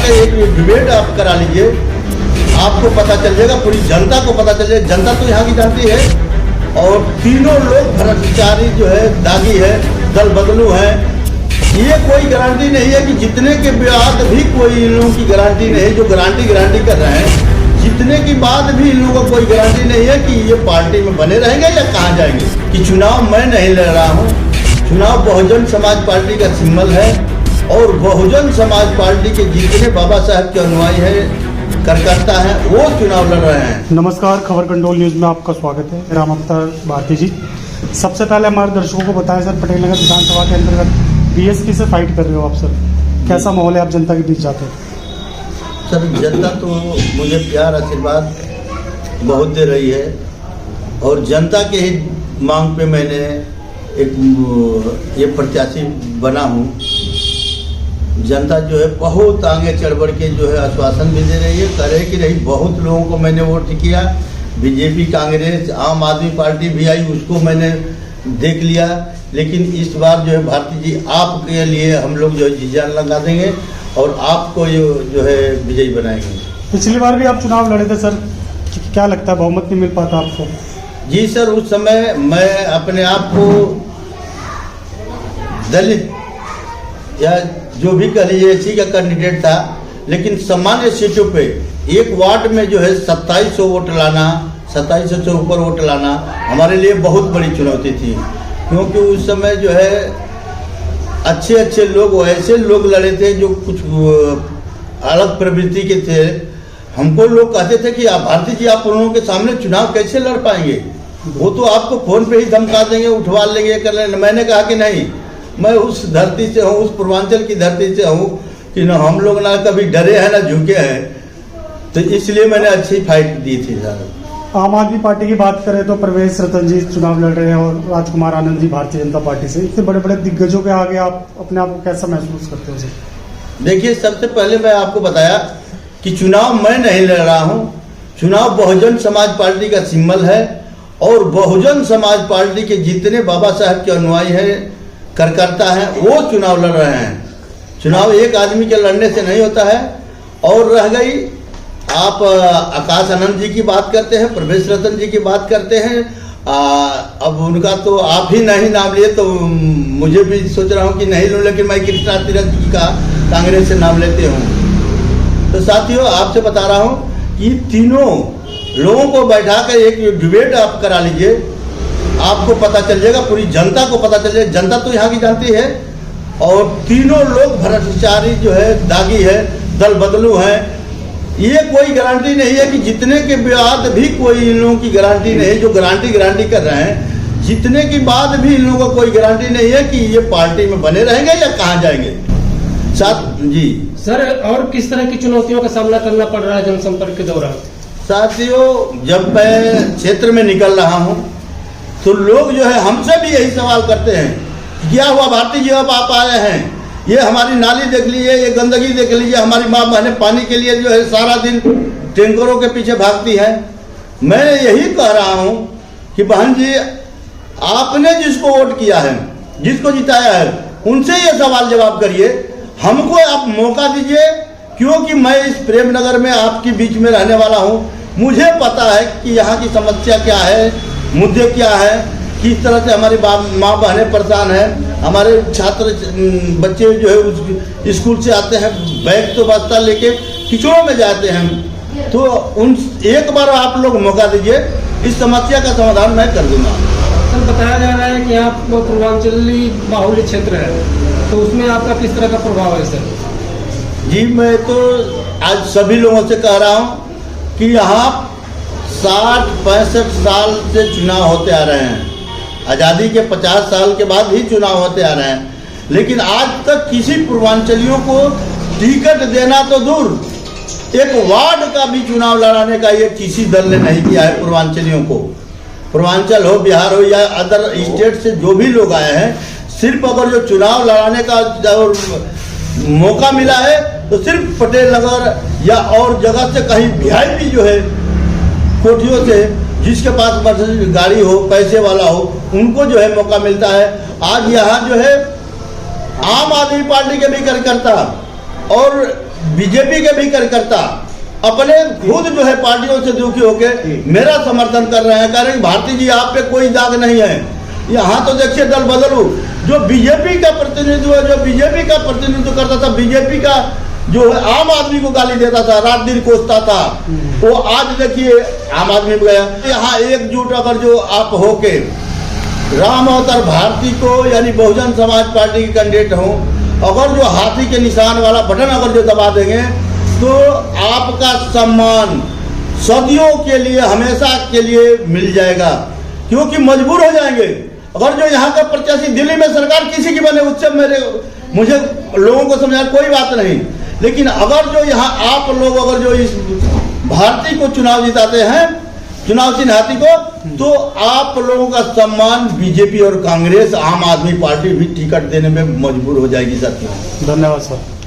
कर एक डिबेट आप करा लीजिए, आपको पता चल जाएगा, पूरी जनता को पता चल जाएगा। जनता तो यहाँ की जानती है। और तीनों लोग भ्रष्टाचारी जो है, दागी है, दल बदलू है। ये कोई गारंटी नहीं है कि जितने के बाद भी कोई इन लोगों की गारंटी नहीं, जो गारंटी कर रहे हैं, जितने की बाद भी इन लोगों को कोई गारंटी नहीं है कि ये पार्टी में बने रहेंगे या कहाँ जाएंगे। कि चुनाव मैं नहीं लड़ रहा हूँ, चुनाव बहुजन समाज पार्टी का सिंबल है और बहुजन समाज पार्टी के जितने बाबा साहब के अनुयायी है, कार्यकर्ता हैं, वो चुनाव लड़ रहे हैं। नमस्कार, खबर कंट्रोल न्यूज़ में आपका स्वागत है। राम अवतार भारती जी, सबसे पहले हमारे दर्शकों को बताएं सर, पटेल नगर विधानसभा के अंतर्गत बीएसपी से फाइट कर रहे हो आप सर, कैसा माहौल है, आप जनता के बीच जाते हैं? सर, जनता तो मुझे प्यार आशीर्वाद बहुत दे रही है और जनता के ही मांग पे मैंने एक ये प्रत्याशी बना हूँ। जनता जो है बहुत आगे चढ़ बढ़ के जो है आश्वासन भी दे रही है, करे कि रही। बहुत लोगों को मैंने वोट किया, बीजेपी, कांग्रेस, आम आदमी पार्टी भी आई, उसको मैंने देख लिया। लेकिन इस बार जो है भारती जी, आपके लिए हम लोग जो है जी जान लगा देंगे और आपको जो है विजयी बनाएंगे। पिछली बार भी आप चुनाव लड़े थे सर, क्या लगता है बहुमत नहीं मिल पाता आपको? जी सर, उस समय मैं अपने आप को दलित या जो भी कह लीजिए इसी का कैंडिडेट था, लेकिन सामान्य सीटों पे एक वार्ड में जो है 2700 वोट लाना, 2700 से ऊपर वोट लाना हमारे लिए बहुत बड़ी चुनौती थी। क्योंकि उस समय जो है अच्छे लोग, ऐसे लोग लड़े थे जो कुछ अलग प्रवृत्ति के थे। हमको लोग कहते थे कि आप भारती जी, आप उन लोगों के सामने चुनाव कैसे लड़ पाएंगे, वो तो आपको फोन पे ही धमका देंगे, उठवा लेंगे, कर लेंगे। मैंने कहा कि नहीं, मैं उस धरती से हूँ, उस पूर्वांचल की धरती से हूँ कि ना हम लोग ना कभी डरे हैं ना झुके हैं, तो इसलिए मैंने अच्छी फाइट दी थी सर। आम आदमी पार्टी की बात करें तो प्रवेश रतन जी चुनाव लड़ रहे हैं और राजकुमार आनंद जी भारतीय जनता पार्टी से। इतने बड़े बड़े दिग्गजों के आगे आप अपने आप को कैसा महसूस करते हो सर? देखिए, सबसे पहले मैं आपको बताया कि चुनाव मैं नहीं लड़ रहा हूँ, चुनाव बहुजन समाज पार्टी का सिंबल है और बहुजन समाज पार्टी के जितने बाबा साहब के अनुयायी हैं, कार्यकर्ता हैं, वो चुनाव लड़ रहे हैं। चुनाव एक आदमी के लड़ने से नहीं होता है। और रह गई, आप आकाश आनंद जी की बात करते हैं, प्रवेश रतन जी की बात करते हैं, अब उनका तो आप ही नहीं नाम लिए तो मुझे भी सोच रहा हूँ कि नहीं लूँ, लेकिन मैं कृष्णा तीरथ जी का कांग्रेस से नाम लेते हूँ। तो साथियों, आपसे बता रहा हूँ कि तीनों लोगों को बैठा कर एक डिबेट आप करा लीजिए, आपको पता चल जाएगा, पूरी जनता को पता चल जाएगा। जनता तो यहाँ की जानती है। और तीनों लोग भ्रष्टाचारी जो है, दागी है, दल बदलू हैं। ये कोई गारंटी नहीं है कि जितने के बाद भी कोई इन लोगों की गारंटी नहीं, जो गारंटी कर रहे हैं, जितने की बाद भी इन लोगों को कोई गारंटी नहीं है कि ये पार्टी में बने रहेंगे या कहाँ जाएंगे। साथ जी सर, और किस तरह की चुनौतियों का सामना करना पड़ रहा है जनसंपर्क के दौरान? साथियों, जब मैं क्षेत्र में निकल रहा हूँ तो लोग जो है हमसे भी यही सवाल करते हैं, क्या हुआ भारती जी, अब आप आए हैं, ये हमारी नाली देख लीजिए, ये गंदगी देख लीजिए। हमारी माँ बहनें पानी के लिए जो है सारा दिन टैंकरों के पीछे भागती हैं। मैं यही कह रहा हूँ कि बहन जी, आपने जिसको वोट किया है, जिसको जिताया है, उनसे ये सवाल जवाब करिए, हमको आप मौका दीजिए। क्योंकि मैं इस प्रेम नगर में आपके बीच में रहने वाला हूँ, मुझे पता है कि यहाँ की समस्या क्या है, मुद्दे क्या है, किस तरह से हमारी माँ बहनें परेशान हैं। हमारे छात्र बच्चे जो है उस स्कूल से आते हैं, बैग तो बस्ता लेके कीचड़ों में जाते हैं। तो उन एक बार आप लोग मौका दीजिए, इस समस्या का समाधान मैं कर दूंगा। सर, बताया जा रहा है कि यहाँ पूर्वांचली बाहुल्य क्षेत्र है, तो उसमें आपका किस तरह का प्रभाव है सर? जी, मैं तो आज सभी लोगों से कह रहा हूँ कि यहाँ 60-65 साल से चुनाव होते आ रहे हैं। आज़ादी के 50 साल के बाद ही चुनाव होते आ रहे हैं, लेकिन आज तक किसी पूर्वांचलियों को टिकट देना तो दूर, एक वार्ड का भी चुनाव लड़ाने का ये किसी दल ने नहीं किया है। पूर्वांचलियों को, पूर्वांचल हो, बिहार हो या अदर स्टेट से जो भी लोग आए हैं, सिर्फ अगर जो चुनाव लड़ाने का मौका मिला है तो सिर्फ पटेल नगर या और जगह से कहीं वीआईपी जो है कोठियों से, जिसके पास गाड़ी हो, पैसे वाला हो, उनको जो है मौका मिलता है। आज यहाँ जो है आम आदमी पार्टी के भी कार्यकर्ता और बीजेपी के भी कार्यकर्ता अपने खुद जो है पार्टियों से दुखी होके मेरा समर्थन कर रहे हैं, कह रहे हैं भारती जी आप पे कोई दाग नहीं है। यहाँ तो देखिए दल बदलू, जो बीजेपी का प्रतिनिधित्व है, जो बीजेपी का प्रतिनिधित्व करता था, बीजेपी का जो है आम आदमी को गाली देता था, रात दिन कोसता था, वो आज देखिए आम आदमी में गया। यहाँ एकजुट अगर जो आप होके राम अवतार भारती को यानी बहुजन समाज पार्टी के कैंडिडेट हों, अगर जो हाथी के निशान वाला बटन अगर जो दबा देंगे तो आपका सम्मान सदियों के लिए हमेशा के लिए मिल जाएगा, क्योंकि मजबूर हो जाएंगे। अगर जो यहाँ का प्रत्याशी दिल्ली में सरकार किसी की बने, उससे मुझे लोगों को समझाना कोई बात नहीं, लेकिन अगर जो यहाँ आप लोग अगर जो इस भारती को चुनाव जिताते हैं, चुनाव चिन्ह हाथी को, तो आप लोगों का सम्मान बीजेपी और कांग्रेस आम आदमी पार्टी भी टिकट देने में मजबूर हो जाएगी। सर धन्यवाद सर।